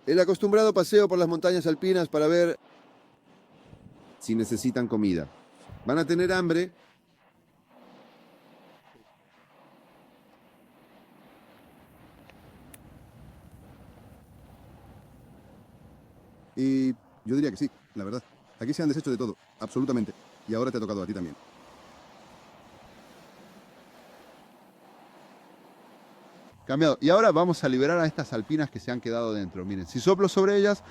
El acostumbrado paseo por las montañas alpinas para ver si necesitan comida. Van a tener hambre. Y yo diría que sí, la verdad. Aquí se han deshecho de todo, absolutamente. Y ahora te ha tocado a ti también. Cambiado. Y ahora vamos a liberar a estas alpinas que se han quedado dentro. Miren, si soplo sobre ellas,